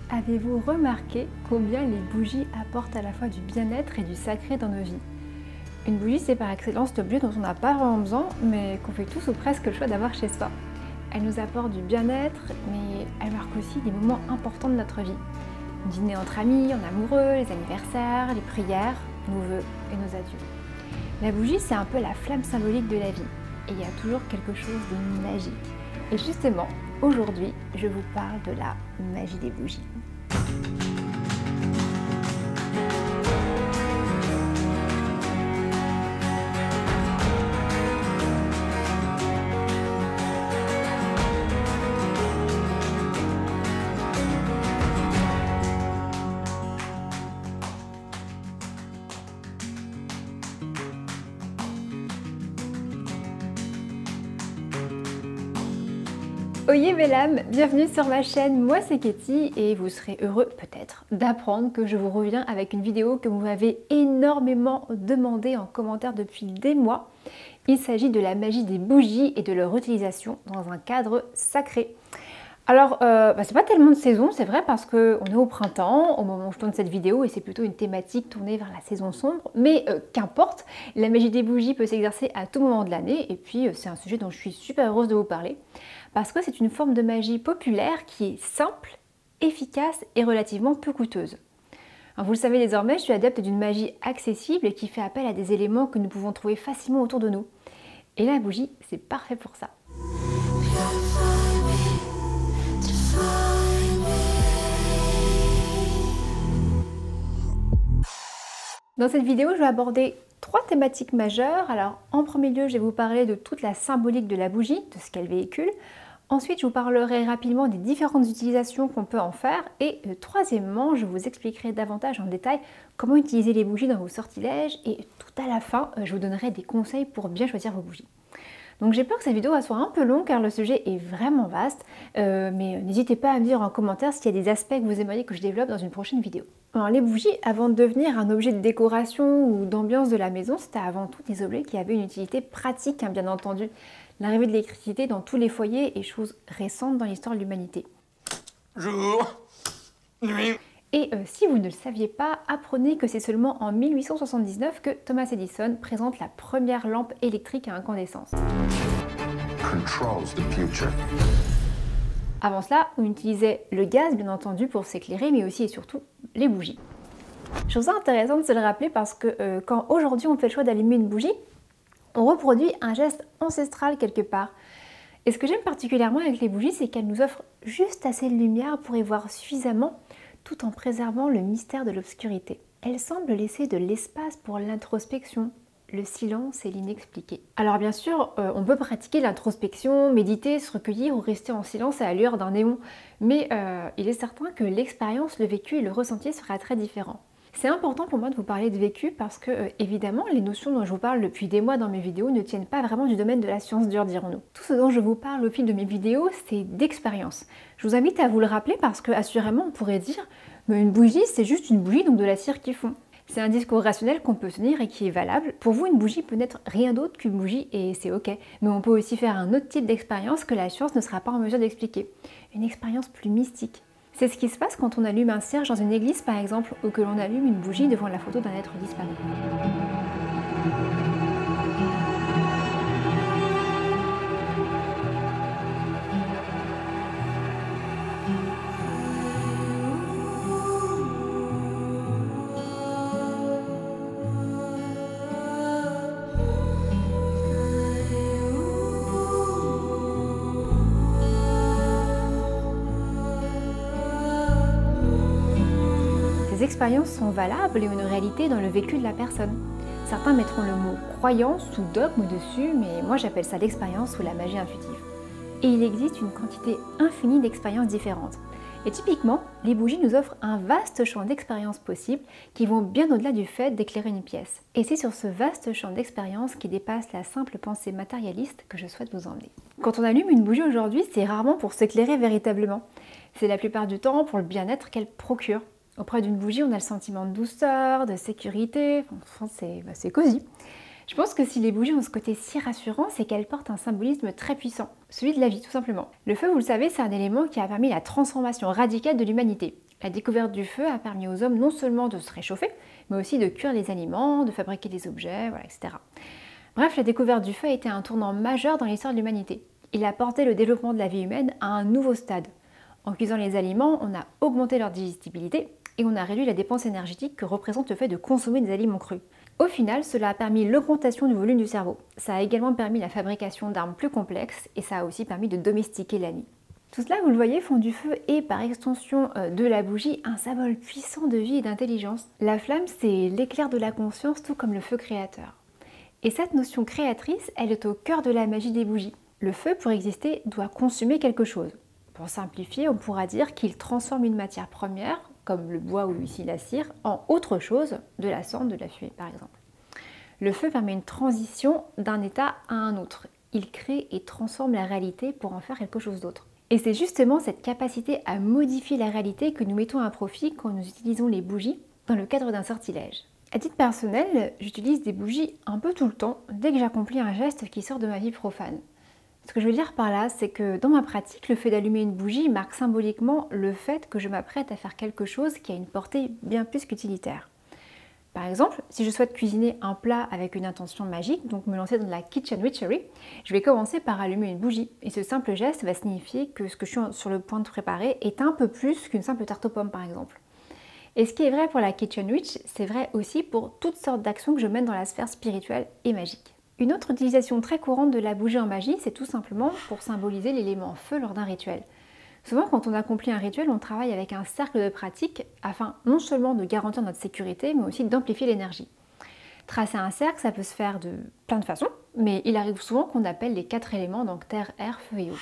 Avez-vous remarqué combien les bougies apportent à la fois du bien-être et du sacré dans nos vies? Une bougie, c'est par excellence l'objet dont on n'a pas vraiment besoin, mais qu'on fait tous ou presque le choix d'avoir chez soi. Elle nous apporte du bien-être, mais elle marque aussi des moments importants de notre vie. Dîner entre amis, en amoureux, les anniversaires, les prières, nos vœux et nos adieux. La bougie, c'est un peu la flamme symbolique de la vie, et il y a toujours quelque chose de magique. Et justement, aujourd'hui, je vous parle de la magie des bougies. Oyez Bellam, bienvenue sur ma chaîne, moi c'est Katie et vous serez heureux peut-être d'apprendre que je vous reviens avec une vidéo que vous m'avez énormément demandé en commentaire depuis des mois. Il s'agit de la magie des bougies et de leur utilisation dans un cadre sacré. Alors, c'est pas tellement de saison, c'est vrai, parce qu'on est au printemps, au moment où je tourne cette vidéo, et c'est plutôt une thématique tournée vers la saison sombre, mais qu'importe, la magie des bougies peut s'exercer à tout moment de l'année, et puis c'est un sujet dont je suis super heureuse de vous parler, parce que c'est une forme de magie populaire qui est simple, efficace et relativement peu coûteuse. Alors, vous le savez désormais, je suis adepte d'une magie accessible et qui fait appel à des éléments que nous pouvons trouver facilement autour de nous. Et la bougie, c'est parfait pour ça. Dans cette vidéo, je vais aborder 3 thématiques majeures. Alors, en premier lieu, je vais vous parler de toute la symbolique de la bougie, de ce qu'elle véhicule. Ensuite, je vous parlerai rapidement des différentes utilisations qu'on peut en faire. Et troisièmement, je vous expliquerai davantage en détail comment utiliser les bougies dans vos sortilèges. Et tout à la fin, je vous donnerai des conseils pour bien choisir vos bougies. Donc j'ai peur que cette vidéo soit un peu longue car le sujet est vraiment vaste, mais n'hésitez pas à me dire en commentaire s'il y a des aspects que vous aimeriez que je développe dans une prochaine vidéo. Alors les bougies, avant de devenir un objet de décoration ou d'ambiance de la maison, c'était avant tout des objets qui avaient une utilité pratique, hein, bien entendu. L'arrivée de l'électricité dans tous les foyers est chose récente dans l'histoire de l'humanité. Jour, nuit. Et si vous ne le saviez pas, apprenez que c'est seulement en 1879 que Thomas Edison présente la première lampe électrique à incandescence. Avant cela, on utilisait le gaz bien entendu pour s'éclairer, mais aussi et surtout les bougies. Je trouve ça intéressant de se le rappeler parce que quand aujourd'hui on fait le choix d'allumer une bougie, on reproduit un geste ancestral quelque part. Et ce que j'aime particulièrement avec les bougies, c'est qu'elles nous offrent juste assez de lumière pour y voir suffisamment, tout en préservant le mystère de l'obscurité. Elle semble laisser de l'espace pour l'introspection, le silence et l'inexpliqué. Alors bien sûr, on peut pratiquer l'introspection, méditer, se recueillir ou rester en silence à la lueur d'un néon, mais il est certain que l'expérience, le vécu et le ressenti sera très différent. C'est important pour moi de vous parler de vécu parce que, évidemment, les notions dont je vous parle depuis des mois dans mes vidéos ne tiennent pas vraiment du domaine de la science dure, dirons-nous. Tout ce dont je vous parle au fil de mes vidéos, c'est d'expérience. Je vous invite à vous le rappeler parce que, assurément, on pourrait dire mais une bougie, c'est juste une bougie, donc de la cire qui fond. C'est un discours rationnel qu'on peut tenir et qui est valable. Pour vous, une bougie peut n'être rien d'autre qu'une bougie et c'est ok. Mais on peut aussi faire un autre type d'expérience que la science ne sera pas en mesure d'expliquer. Une expérience plus mystique. C'est ce qui se passe quand on allume un cierge dans une église par exemple, ou que l'on allume une bougie devant la photo d'un être disparu. Ces expériences sont valables et ont une réalité dans le vécu de la personne. Certains mettront le mot croyance ou dogme dessus, mais moi j'appelle ça l'expérience ou la magie intuitive. Et il existe une quantité infinie d'expériences différentes. Et typiquement, les bougies nous offrent un vaste champ d'expériences possibles qui vont bien au-delà du fait d'éclairer une pièce. Et c'est sur ce vaste champ d'expériences qui dépasse la simple pensée matérialiste que je souhaite vous emmener. Quand on allume une bougie aujourd'hui, c'est rarement pour s'éclairer véritablement. C'est la plupart du temps pour le bien-être qu'elle procure. Auprès d'une bougie, on a le sentiment de douceur, de sécurité, enfin, c'est cosy. Je pense que si les bougies ont ce côté si rassurant, c'est qu'elles portent un symbolisme très puissant, celui de la vie tout simplement. Le feu, vous le savez, c'est un élément qui a permis la transformation radicale de l'humanité. La découverte du feu a permis aux hommes non seulement de se réchauffer, mais aussi de cuire les aliments, de fabriquer des objets, voilà, etc. Bref, la découverte du feu a été un tournant majeur dans l'histoire de l'humanité. Il a porté le développement de la vie humaine à un nouveau stade. En cuisant les aliments, on a augmenté leur digestibilité et on a réduit la dépense énergétique que représente le fait de consommer des aliments crus. Au final, cela a permis l'augmentation du volume du cerveau. Ça a également permis la fabrication d'armes plus complexes et ça a aussi permis de domestiquer la nuit. Tout cela, vous le voyez, font du feu et par extension de la bougie un symbole puissant de vie et d'intelligence. La flamme, c'est l'éclair de la conscience, tout comme le feu créateur. Et cette notion créatrice, elle est au cœur de la magie des bougies. Le feu, pour exister, doit consumer quelque chose. Pour simplifier, on pourra dire qu'il transforme une matière première, comme le bois ou ici la cire, en autre chose, de la cendre, de la fumée par exemple. Le feu permet une transition d'un état à un autre. Il crée et transforme la réalité pour en faire quelque chose d'autre. Et c'est justement cette capacité à modifier la réalité que nous mettons à profit quand nous utilisons les bougies dans le cadre d'un sortilège. À titre personnel, j'utilise des bougies un peu tout le temps dès que j'accomplis un geste qui sort de ma vie profane. Ce que je veux dire par là, c'est que dans ma pratique, le fait d'allumer une bougie marque symboliquement le fait que je m'apprête à faire quelque chose qui a une portée bien plus qu'utilitaire. Par exemple, si je souhaite cuisiner un plat avec une intention magique, donc me lancer dans de la kitchen witchery, je vais commencer par allumer une bougie. Et ce simple geste va signifier que ce que je suis sur le point de préparer est un peu plus qu'une simple tarte aux pommes par exemple. Et ce qui est vrai pour la kitchen witch, c'est vrai aussi pour toutes sortes d'actions que je mène dans la sphère spirituelle et magique. Une autre utilisation très courante de la bougie en magie, c'est tout simplement pour symboliser l'élément feu lors d'un rituel. Souvent, quand on accomplit un rituel, on travaille avec un cercle de pratique afin non seulement de garantir notre sécurité, mais aussi d'amplifier l'énergie. Tracer un cercle, ça peut se faire de plein de façons, mais il arrive souvent qu'on appelle les 4 éléments, donc terre, air, feu et eau.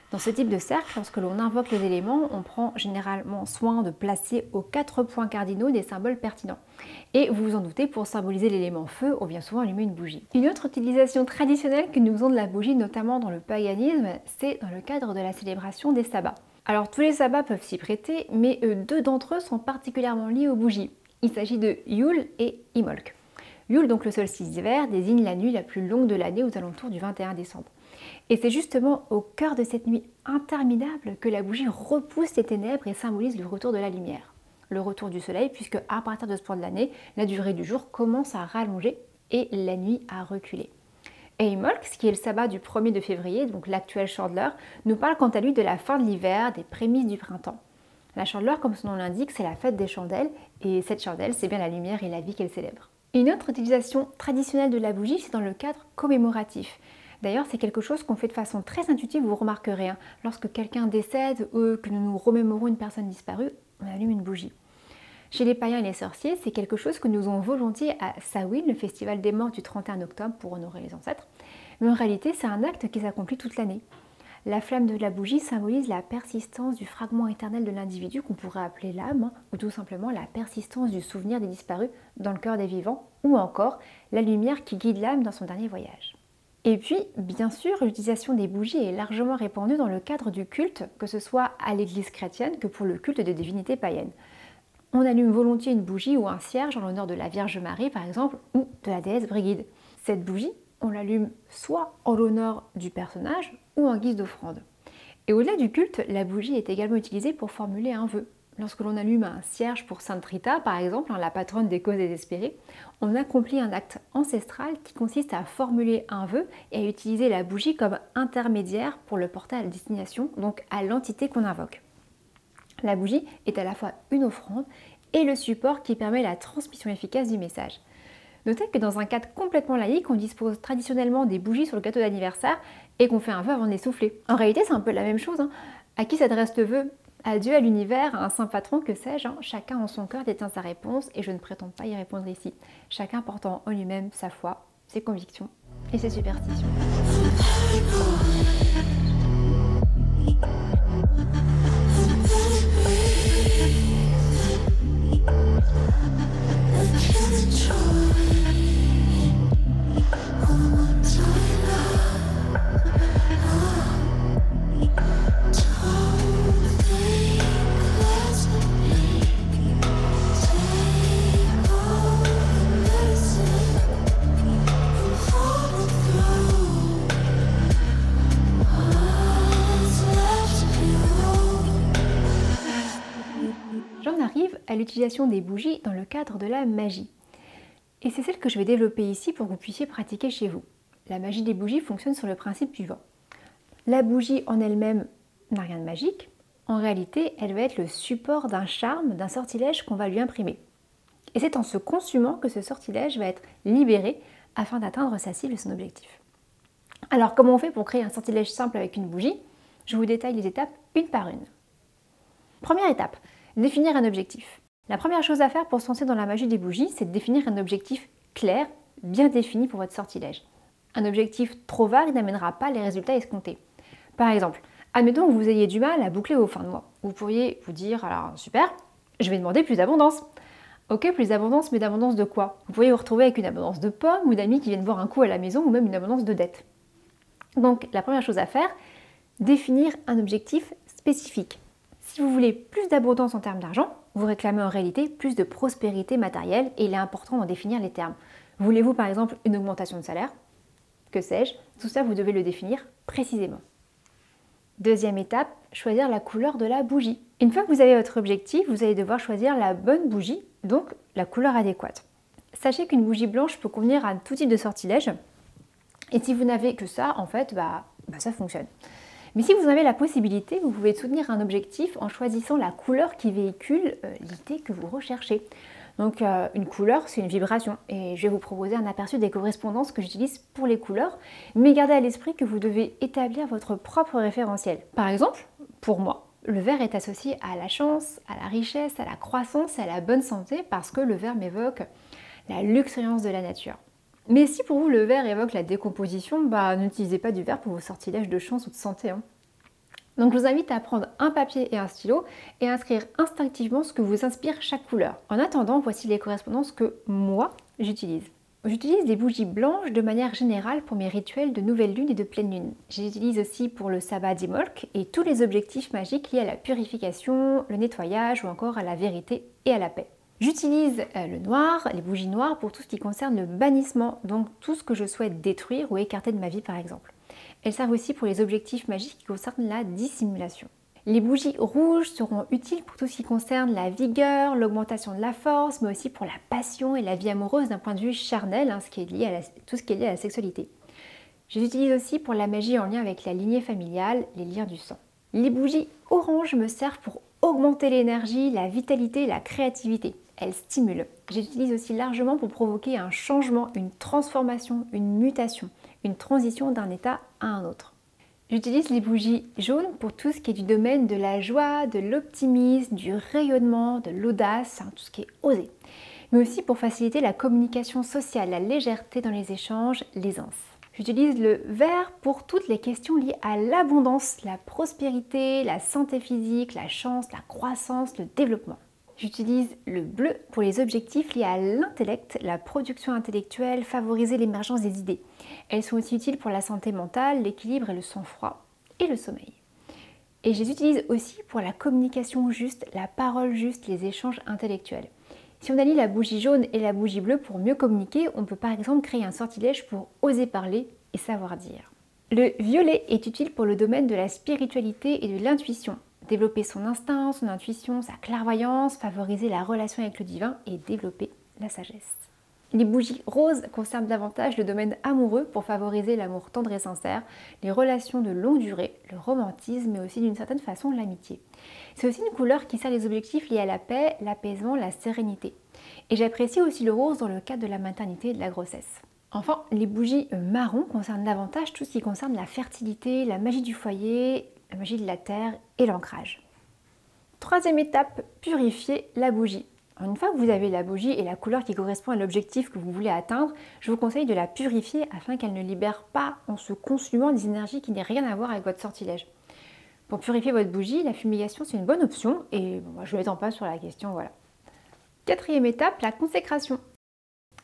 Dans ce type de cercle, lorsque l'on invoque les éléments, on prend généralement soin de placer aux 4 points cardinaux des symboles pertinents. Et vous vous en doutez, pour symboliser l'élément feu, on vient souvent allumer une bougie. Une autre utilisation traditionnelle que nous faisons de la bougie, notamment dans le paganisme, c'est dans le cadre de la célébration des sabbats. Alors tous les sabbats peuvent s'y prêter, mais 2 d'entre eux sont particulièrement liés aux bougies. Il s'agit de Yule et Imbolc. Yule, donc le solstice d'hiver, désigne la nuit la plus longue de l'année aux alentours du 21 décembre. Et c'est justement au cœur de cette nuit interminable que la bougie repousse les ténèbres et symbolise le retour de la lumière. Le retour du soleil, puisque à partir de ce point de l'année, la durée du jour commence à rallonger et la nuit à reculer. Et Imbolc, qui est le sabbat du 1er de février, donc l'actuel Chandeleur, nous parle quant à lui de la fin de l'hiver, des prémices du printemps. La Chandeleur, comme son nom l'indique, c'est la fête des chandelles, et cette chandelle, c'est bien la lumière et la vie qu'elle célèbre. Une autre utilisation traditionnelle de la bougie, c'est dans le cadre commémoratif. D'ailleurs, c'est quelque chose qu'on fait de façon très intuitive, vous remarquerez. Lorsque quelqu'un décède ou que nous nous remémorons une personne disparue, on allume une bougie. Chez les païens et les sorciers, c'est quelque chose que nous faisons volontiers à Samhain, le festival des morts du 31 octobre pour honorer les ancêtres. Mais en réalité, c'est un acte qui s'accomplit toute l'année. La flamme de la bougie symbolise la persistance du fragment éternel de l'individu qu'on pourrait appeler l'âme, ou tout simplement la persistance du souvenir des disparus dans le cœur des vivants, ou encore la lumière qui guide l'âme dans son dernier voyage. Et puis, bien sûr, l'utilisation des bougies est largement répandue dans le cadre du culte, que ce soit à l'église chrétienne que pour le culte des divinités païennes. On allume volontiers une bougie ou un cierge en l'honneur de la Vierge Marie, par exemple, ou de la déesse Brigide. Cette bougie, on l'allume soit en l'honneur du personnage ou en guise d'offrande. Et au-delà du culte, la bougie est également utilisée pour formuler un vœu. Lorsque l'on allume un cierge pour Sainte Rita, par exemple, la patronne des causes désespérées, on accomplit un acte ancestral qui consiste à formuler un vœu et à utiliser la bougie comme intermédiaire pour le porter à la destination, donc à l'entité qu'on invoque. La bougie est à la fois une offrande et le support qui permet la transmission efficace du message. Notez que dans un cadre complètement laïque, on dispose traditionnellement des bougies sur le gâteau d'anniversaire et qu'on fait un vœu avant de les souffler. En réalité, c'est un peu la même chose. À qui s'adresse le vœu ? À Dieu, à l'univers, à un saint patron, que sais-je, chacun en son cœur détient sa réponse et je ne prétends pas y répondre ici. Chacun portant en lui-même sa foi, ses convictions et ses superstitions. J'en arrive à l'utilisation des bougies dans le cadre de la magie. Et c'est celle que je vais développer ici pour que vous puissiez pratiquer chez vous. La magie des bougies fonctionne sur le principe suivant. La bougie en elle-même n'a rien de magique. En réalité, elle va être le support d'un charme, d'un sortilège qu'on va lui imprimer. Et c'est en se consumant que ce sortilège va être libéré afin d'atteindre sa cible et son objectif. Alors, comment on fait pour créer un sortilège simple avec une bougie? Je vous détaille les étapes une par une. Première étape, définir un objectif. La première chose à faire pour se lancer dans la magie des bougies, c'est de définir un objectif clair, bien défini pour votre sortilège. Un objectif trop vague n'amènera pas les résultats escomptés. Par exemple, admettons que vous ayez du mal à boucler vos fins de mois. Vous pourriez vous dire, alors super, je vais demander plus d'abondance. Ok, plus d'abondance, mais d'abondance de quoi? Vous pourriez vous retrouver avec une abondance de pommes ou d'amis qui viennent boire un coup à la maison ou même une abondance de dettes. Donc la première chose à faire, définir un objectif spécifique. Si vous voulez plus d'abondance en termes d'argent, vous réclamez en réalité plus de prospérité matérielle et il est important d'en définir les termes. Voulez-vous par exemple une augmentation de salaire? Que sais-je? Tout ça, vous devez le définir précisément. Deuxième étape, choisir la couleur de la bougie. Une fois que vous avez votre objectif, vous allez devoir choisir la bonne bougie, donc la couleur adéquate. Sachez qu'une bougie blanche peut convenir à tout type de sortilège. Et si vous n'avez que ça, en fait, ça fonctionne. Mais si vous en avez la possibilité, vous pouvez soutenir un objectif en choisissant la couleur qui véhicule l'idée que vous recherchez. Donc une couleur, c'est une vibration. Et je vais vous proposer un aperçu des correspondances que j'utilise pour les couleurs. Mais gardez à l'esprit que vous devez établir votre propre référentiel. Par exemple, pour moi, le vert est associé à la chance, à la richesse, à la croissance, à la bonne santé, parce que le vert m'évoque la luxuriance de la nature. Mais si pour vous le vert évoque la décomposition, n'utilisez pas du vert pour vos sortilèges de chance ou de santé. Donc je vous invite à prendre un papier et un stylo et à inscrire instinctivement ce que vous inspire chaque couleur. En attendant, voici les correspondances que moi j'utilise. J'utilise des bougies blanches de manière générale pour mes rituels de nouvelle lune et de pleine lune. J'utilise aussi pour le sabbat d'Imbolc et tous les objectifs magiques liés à la purification, le nettoyage ou encore à la vérité et à la paix. J'utilise le noir, les bougies noires pour tout ce qui concerne le bannissement, donc tout ce que je souhaite détruire ou écarter de ma vie par exemple. Elles servent aussi pour les objectifs magiques qui concernent la dissimulation. Les bougies rouges seront utiles pour tout ce qui concerne la vigueur, l'augmentation de la force, mais aussi pour la passion et la vie amoureuse d'un point de vue charnel, tout ce qui est lié à la sexualité. Je les utilise aussi pour la magie en lien avec la lignée familiale, les liens du sang. Les bougies oranges me servent pour augmenter l'énergie, la vitalité, la créativité. Elles stimulent. J'utilise aussi largement pour provoquer un changement, une transformation, une mutation, une transition d'un état à un autre. J'utilise les bougies jaunes pour tout ce qui est du domaine de la joie, de l'optimisme, du rayonnement, de l'audace, tout ce qui est osé. Mais aussi pour faciliter la communication sociale, la légèreté dans les échanges, l'aisance. J'utilise le vert pour toutes les questions liées à l'abondance, la prospérité, la santé physique, la chance, la croissance, le développement. J'utilise le bleu pour les objectifs liés à l'intellect, la production intellectuelle, favoriser l'émergence des idées. Elles sont aussi utiles pour la santé mentale, l'équilibre et le sang-froid et le sommeil. Et je les utilise aussi pour la communication juste, la parole juste, les échanges intellectuels. Si on allie la bougie jaune et la bougie bleue pour mieux communiquer, on peut par exemple créer un sortilège pour oser parler et savoir dire. Le violet est utile pour le domaine de la spiritualité et de l'intuition. Développer son instinct, son intuition, sa clairvoyance, favoriser la relation avec le divin et développer la sagesse. Les bougies roses concernent davantage le domaine amoureux pour favoriser l'amour tendre et sincère, les relations de longue durée, le romantisme, mais aussi d'une certaine façon l'amitié. C'est aussi une couleur qui sert les objectifs liés à la paix, l'apaisement, la sérénité. Et j'apprécie aussi le rose dans le cadre de la maternité et de la grossesse. Enfin, les bougies marron concernent davantage tout ce qui concerne la fertilité, la magie du foyer, la magie de la terre et l'ancrage. Troisième étape, purifier la bougie. Une fois que vous avez la bougie et la couleur qui correspond à l'objectif que vous voulez atteindre, je vous conseille de la purifier afin qu'elle ne libère pas en se consumant des énergies qui n'aient rien à voir avec votre sortilège. Pour purifier votre bougie, la fumigation c'est une bonne option et je ne m'étends pas sur la question, voilà. Quatrième étape, la consécration.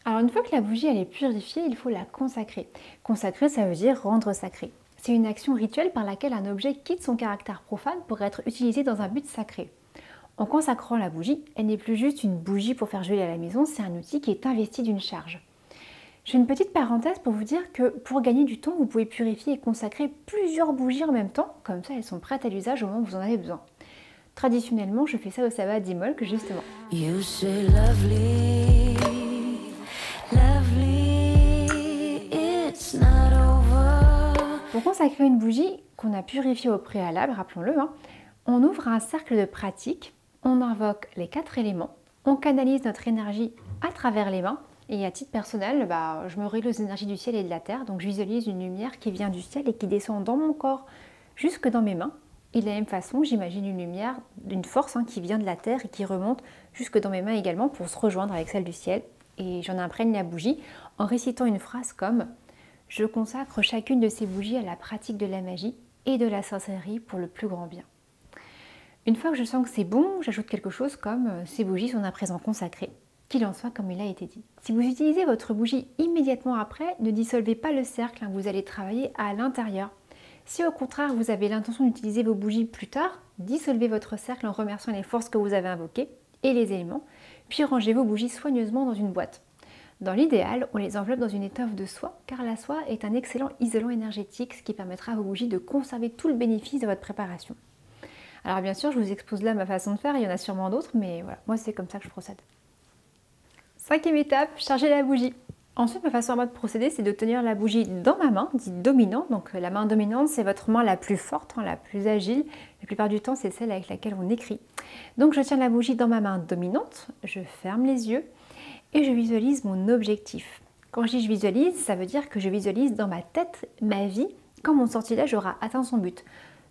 Alors une fois que la bougie elle est purifiée, il faut la consacrer. Consacrer ça veut dire rendre sacré. C'est une action rituelle par laquelle un objet quitte son caractère profane pour être utilisé dans un but sacré. En consacrant la bougie, elle n'est plus juste une bougie pour faire joli à la maison, c'est un outil qui est investi d'une charge. Je fais une petite parenthèse pour vous dire que pour gagner du temps, vous pouvez purifier et consacrer plusieurs bougies en même temps, comme ça elles sont prêtes à l'usage au moment où vous en avez besoin. Traditionnellement, je fais ça au sabbat d'Imolc, justement. You say lovely, lovely, it's not over. Pour consacrer une bougie qu'on a purifiée au préalable, rappelons-le, on ouvre un cercle de pratique, on invoque les 4 éléments, on canalise notre énergie à travers les mains, et à titre personnel, je me relie aux énergies du ciel et de la terre, donc je visualise une lumière qui vient du ciel et qui descend dans mon corps jusque dans mes mains. Et de la même façon, j'imagine une lumière, d'une force qui vient de la terre et qui remonte jusque dans mes mains également pour se rejoindre avec celle du ciel. Et j'en imprègne la bougie en récitant une phrase comme « Je consacre chacune de ces bougies à la pratique de la magie et de la sorcellerie pour le plus grand bien ». Une fois que je sens que c'est bon, j'ajoute quelque chose comme « Ces bougies sont à présent consacrées ». Qu'il en soit comme il a été dit. Si vous utilisez votre bougie immédiatement après, ne dissolvez pas le cercle, vous allez travailler à l'intérieur. Si au contraire vous avez l'intention d'utiliser vos bougies plus tard, dissolvez votre cercle en remerciant les forces que vous avez invoquées et les éléments, puis rangez vos bougies soigneusement dans une boîte. Dans l'idéal, on les enveloppe dans une étoffe de soie, car la soie est un excellent isolant énergétique, ce qui permettra à vos bougies de conserver tout le bénéfice de votre préparation. Alors bien sûr, je vous expose là ma façon de faire, il y en a sûrement d'autres, mais voilà, moi c'est comme ça que je procède. 5e étape, charger la bougie. Ensuite, ma façon à moi de procéder, c'est de tenir la bougie dans ma main, dite dominante. Donc la main dominante, c'est votre main la plus forte, la plus agile. La plupart du temps, c'est celle avec laquelle on écrit. Donc je tiens la bougie dans ma main dominante, je ferme les yeux et je visualise mon objectif. Quand je dis je visualise, ça veut dire que je visualise dans ma tête ma vie quand mon sortilège aura atteint son but.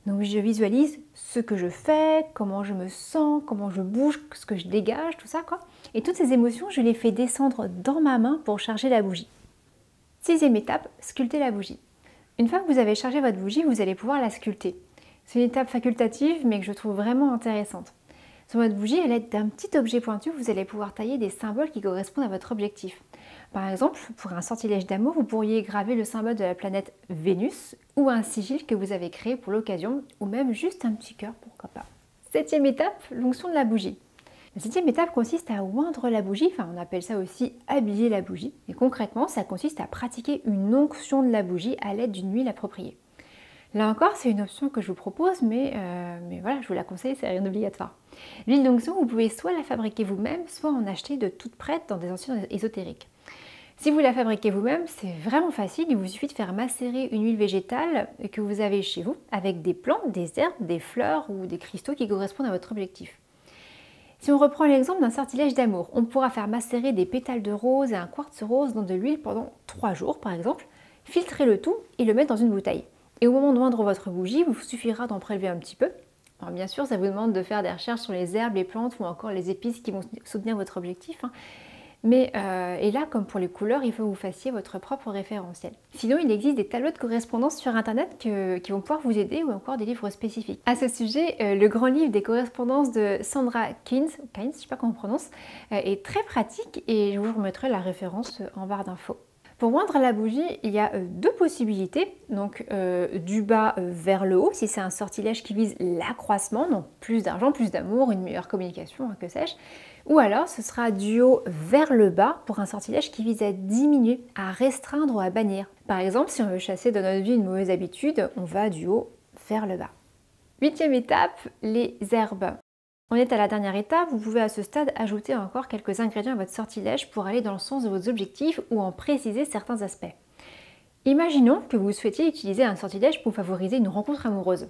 Donc je visualise ce que je fais, comment je me sens, comment je bouge, ce que je dégage, tout ça quoi. Et toutes ces émotions, je les fais descendre dans ma main pour charger la bougie. 6e étape, sculpter la bougie. Une fois que vous avez chargé votre bougie, vous allez pouvoir la sculpter. C'est une étape facultative mais que je trouve vraiment intéressante. Sur votre bougie, à l'aide d'un petit objet pointu, vous allez pouvoir tailler des symboles qui correspondent à votre objectif. Par exemple, pour un sortilège d'amour, vous pourriez graver le symbole de la planète Vénus ou un sigil que vous avez créé pour l'occasion, ou même juste un petit cœur, pourquoi pas. 7e étape, l'onction de la bougie. La 7e étape consiste à oindre la bougie, on appelle ça aussi habiller la bougie. Et concrètement, ça consiste à pratiquer une onction de la bougie à l'aide d'une huile appropriée. Là encore, c'est une option que je vous propose, mais voilà, je vous la conseille, c'est rien d'obligatoire. L'huile d'onction, vous pouvez soit la fabriquer vous-même, soit en acheter de toute prête dans des enseignes ésotériques. Si vous la fabriquez vous-même, c'est vraiment facile, il vous suffit de faire macérer une huile végétale que vous avez chez vous, avec des plantes, des herbes, des fleurs ou des cristaux qui correspondent à votre objectif. Si on reprend l'exemple d'un sortilège d'amour, on pourra faire macérer des pétales de rose et un quartz rose dans de l'huile pendant 3 jours par exemple, filtrer le tout et le mettre dans une bouteille. Et au moment de oindre votre bougie, il vous suffira d'en prélever un petit peu. Alors bien sûr, ça vous demande de faire des recherches sur les herbes, les plantes ou encore les épices qui vont soutenir votre objectif. Mais et là, comme pour les couleurs, il faut que vous fassiez votre propre référentiel. Sinon, il existe des tableaux de correspondance sur internet qui vont pouvoir vous aider ou encore des livres spécifiques. À ce sujet, le grand livre des correspondances de Sandra Keynes, je ne sais pas comment on prononce, est très pratique et je vous remettrai la référence en barre d'infos. Pour oindre la bougie, il y a 2 possibilités, donc du bas vers le haut, si c'est un sortilège qui vise l'accroissement, donc plus d'argent, plus d'amour, une meilleure communication, que sais-je. Ou alors ce sera du haut vers le bas pour un sortilège qui vise à diminuer, à restreindre ou à bannir. Par exemple, si on veut chasser dans notre vie une mauvaise habitude, on va du haut vers le bas. 8e étape, les herbes. On est à la dernière étape, vous pouvez à ce stade ajouter encore quelques ingrédients à votre sortilège pour aller dans le sens de vos objectifs ou en préciser certains aspects. Imaginons que vous souhaitiez utiliser un sortilège pour favoriser une rencontre amoureuse.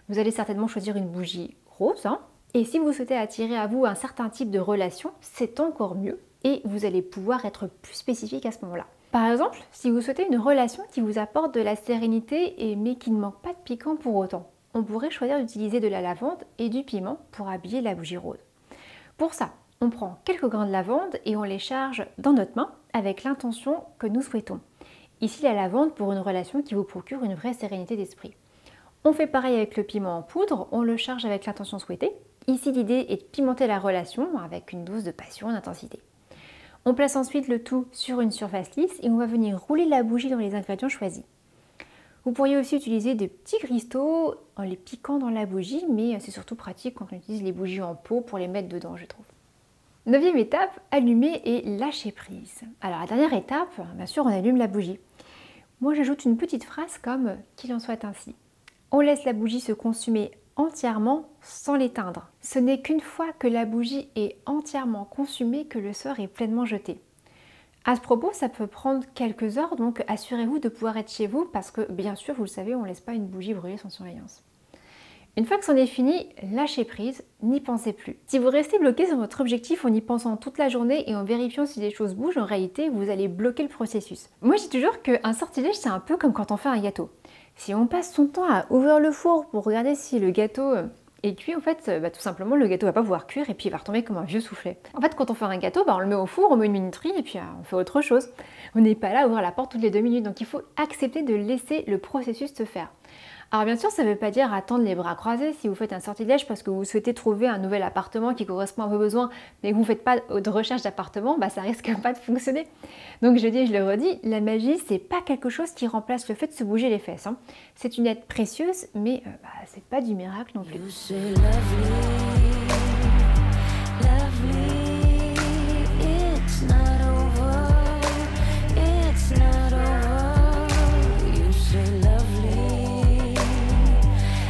Vous allez certainement choisir une bougie rose, et si vous souhaitez attirer à vous un certain type de relation, c'est encore mieux et vous allez pouvoir être plus spécifique à ce moment-là. Par exemple, si vous souhaitez une relation qui vous apporte de la sérénité mais qui ne manque pas de piquant pour autant, on pourrait choisir d'utiliser de la lavande et du piment pour habiller la bougie rose. Pour ça, on prend quelques grains de lavande et on les charge dans notre main avec l'intention que nous souhaitons. Ici, la lavande pour une relation qui vous procure une vraie sérénité d'esprit. On fait pareil avec le piment en poudre, on le charge avec l'intention souhaitée. Ici, l'idée est de pimenter la relation avec une dose de passion et d'intensité. On place ensuite le tout sur une surface lisse et on va venir rouler la bougie dans les ingrédients choisis. Vous pourriez aussi utiliser des petits cristaux en les piquant dans la bougie, mais c'est surtout pratique quand on utilise les bougies en pot pour les mettre dedans, je trouve. 9e étape, allumer et lâcher prise. Alors la dernière étape, bien sûr, on allume la bougie. Moi j'ajoute une petite phrase comme « qu'il en soit ainsi ». On laisse la bougie se consumer entièrement sans l'éteindre. Ce n'est qu'une fois que la bougie est entièrement consumée que le sort est pleinement jeté. À ce propos, ça peut prendre quelques heures, donc assurez-vous de pouvoir être chez vous parce que bien sûr, vous le savez, on ne laisse pas une bougie brûler sans surveillance. Une fois que c'en est fini, lâchez prise, n'y pensez plus. Si vous restez bloqué sur votre objectif en y pensant toute la journée et en vérifiant si les choses bougent, en réalité, vous allez bloquer le processus. Moi, je dis toujours qu'un sortilège, c'est un peu comme quand on fait un gâteau. Si on passe son temps à ouvrir le four pour regarder si le gâteau est cuit, en fait, tout simplement, le gâteau va pas pouvoir cuire et puis il va retomber comme un vieux soufflet. En fait, quand on fait un gâteau, on le met au four, on met une minuterie et puis on fait autre chose. On n'est pas là à ouvrir la porte toutes les 2 minutes, donc il faut accepter de laisser le processus se faire. Alors bien sûr, ça ne veut pas dire attendre les bras croisés si vous faites un sortilège parce que vous souhaitez trouver un nouvel appartement qui correspond à vos besoins, mais que vous ne faites pas de recherche d'appartement, ça risque pas de fonctionner. Donc je dis et je le redis, la magie, c'est pas quelque chose qui remplace le fait de se bouger les fesses. C'est une aide précieuse, mais c'est pas du miracle non plus. You say lovely, lovely, it's not over, it's not over. You say lovely,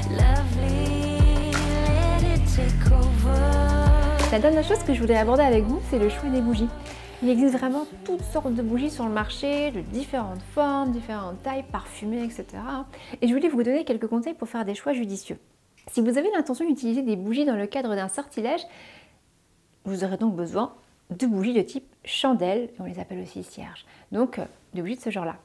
lovely, let it take over. La dernière chose que je voulais aborder avec vous, c'est le choix des bougies. Il existe vraiment toutes sortes de bougies sur le marché, de différentes formes, différentes tailles, parfumées, etc. Et je voulais vous donner quelques conseils pour faire des choix judicieux. Si vous avez l'intention d'utiliser des bougies dans le cadre d'un sortilège, vous aurez donc besoin de bougies de type chandelle, on les appelle aussi cierges, donc de bougies de ce genre-là.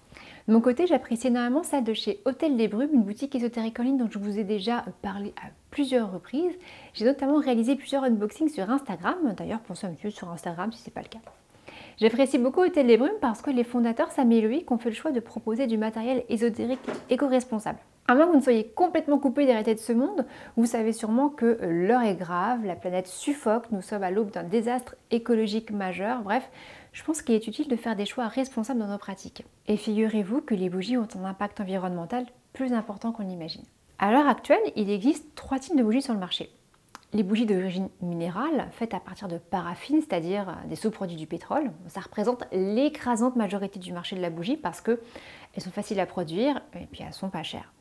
De mon côté, j'apprécie énormément celle de chez Hôtel des Brumes, une boutique ésotérique en ligne dont je vous ai déjà parlé à plusieurs reprises. J'ai notamment réalisé plusieurs unboxings sur Instagram, d'ailleurs pensez à me suivre sur Instagram si ce n'est pas le cas. J'apprécie beaucoup Hôtel des Brumes parce que les fondateurs Sam et Loïc ont fait le choix de proposer du matériel ésotérique éco-responsable. À moins que vous ne soyez complètement coupé des réalités de ce monde, vous savez sûrement que l'heure est grave, la planète suffoque, nous sommes à l'aube d'un désastre écologique majeur, bref, je pense qu'il est utile de faire des choix responsables dans nos pratiques. Et figurez-vous que les bougies ont un impact environnemental plus important qu'on l'imagine. À l'heure actuelle, il existe 3 types de bougies sur le marché. Les bougies d'origine minérale, faites à partir de paraffine, c'est-à-dire des sous-produits du pétrole. Ça représente l'écrasante majorité du marché de la bougie parce qu'elles sont faciles à produire et puis elles sont pas chères.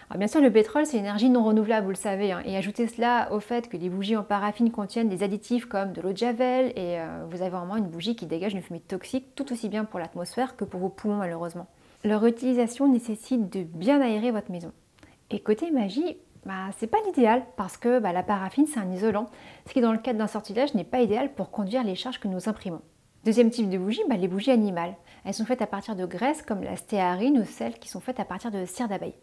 Alors bien sûr, le pétrole, c'est une énergie non renouvelable, vous le savez, et ajoutez cela au fait que les bougies en paraffine contiennent des additifs comme de l'eau de javel, et vous avez vraiment une bougie qui dégage une fumée toxique, tout aussi bien pour l'atmosphère que pour vos poumons malheureusement. Leur utilisation nécessite de bien aérer votre maison. Et côté magie, c'est pas l'idéal, parce que la paraffine, c'est un isolant, ce qui dans le cadre d'un sortilège n'est pas idéal pour conduire les charges que nous imprimons. Deuxième type de bougie, les bougies animales. Elles sont faites à partir de graisses comme la stéarine ou celles qui sont faites à partir de cire d'abeille.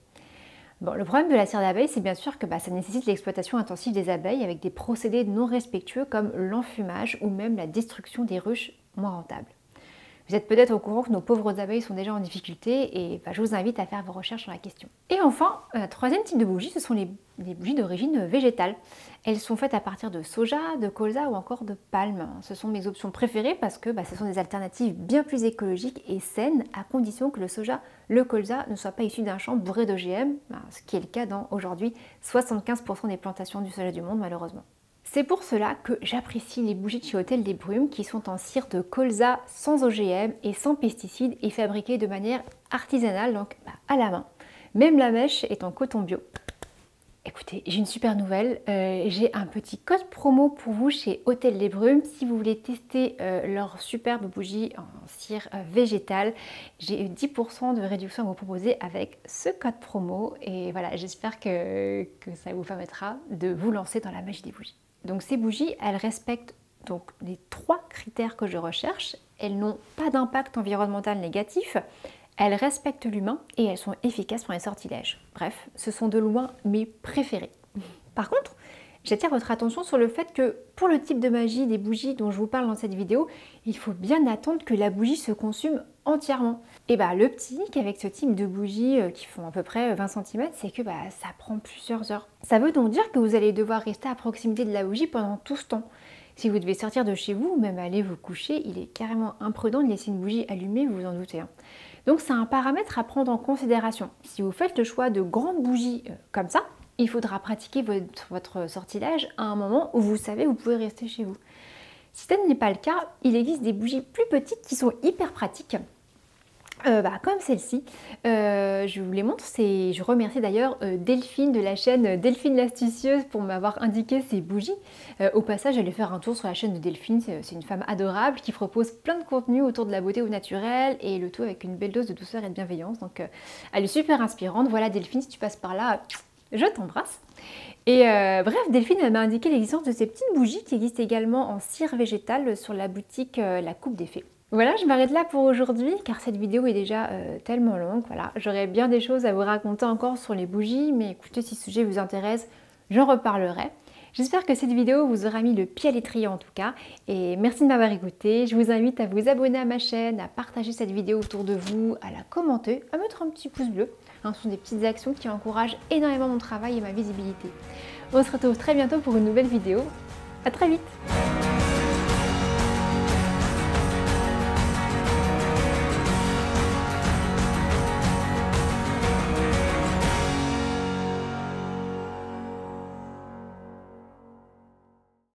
Bon, le problème de la cire d'abeille, c'est bien sûr que ça nécessite l'exploitation intensive des abeilles avec des procédés non respectueux comme l'enfumage ou même la destruction des ruches moins rentables. Vous êtes peut-être au courant que nos pauvres abeilles sont déjà en difficulté et je vous invite à faire vos recherches sur la question. Et enfin, troisième type de bougie, ce sont les bougies d'origine végétale. Elles sont faites à partir de soja, de colza ou encore de palme. Ce sont mes options préférées parce que ce sont des alternatives bien plus écologiques et saines à condition que le soja, le colza ne soient pas issus d'un champ bourré d'OGM, ce qui est le cas dans aujourd'hui 75% des plantations du soja du monde malheureusement. C'est pour cela que j'apprécie les bougies de chez Hôtel des Brumes qui sont en cire de colza sans OGM et sans pesticides et fabriquées de manière artisanale, donc à la main. Même la mèche est en coton bio. Écoutez, j'ai une super nouvelle, j'ai un petit code promo pour vous chez Hôtel des Brumes. Si vous voulez tester leur superbe bougie en cire végétale, j'ai 10% de réduction à vous proposer avec ce code promo. Et voilà, j'espère que ça vous permettra de vous lancer dans la magie des bougies. Donc ces bougies, elles respectent donc les 3 critères que je recherche. Elles n'ont pas d'impact environnemental négatif, elles respectent l'humain et elles sont efficaces pour les sortilèges. Bref, ce sont de loin mes préférés. Par contre, j'attire votre attention sur le fait que pour le type de magie des bougies dont je vous parle dans cette vidéo, il faut bien attendre que la bougie se consume entièrement. Et le petit hic avec ce type de bougies qui font à peu près 20 cm, c'est que ça prend plusieurs heures. Ça veut donc dire que vous allez devoir rester à proximité de la bougie pendant tout ce temps. Si vous devez sortir de chez vous ou même aller vous coucher, il est carrément imprudent de laisser une bougie allumée, vous vous en doutez. Donc c'est un paramètre à prendre en considération. Si vous faites le choix de grandes bougies comme ça, il faudra pratiquer votre sortilège à un moment où vous savez vous pouvez rester chez vous. Si tel n'est pas le cas, il existe des bougies plus petites qui sont hyper pratiques. Comme celle-ci, je vous les montre, je remercie d'ailleurs Delphine de la chaîne Delphine l'astucieuse pour m'avoir indiqué ces bougies. Au passage, allez faire un tour sur la chaîne de Delphine, c'est une femme adorable qui propose plein de contenu autour de la beauté au naturel et le tout avec une belle dose de douceur et de bienveillance, donc elle est super inspirante. Voilà Delphine, si tu passes par là, je t'embrasse. Et bref, Delphine elle m'a indiqué l'existence de ces petites bougies qui existent également en cire végétale sur la boutique La Coupe des Fées. Voilà, je m'arrête là pour aujourd'hui car cette vidéo est déjà tellement longue. Voilà, j'aurais bien des choses à vous raconter encore sur les bougies, mais écoutez, si ce sujet vous intéresse, j'en reparlerai. J'espère que cette vidéo vous aura mis le pied à l'étrier en tout cas, et merci de m'avoir écouté. Je vous invite à vous abonner à ma chaîne, à partager cette vidéo autour de vous, à la commenter, à mettre un petit pouce bleu. Ce sont des petites actions qui encouragent énormément mon travail et ma visibilité. On se retrouve très bientôt pour une nouvelle vidéo. À très vite!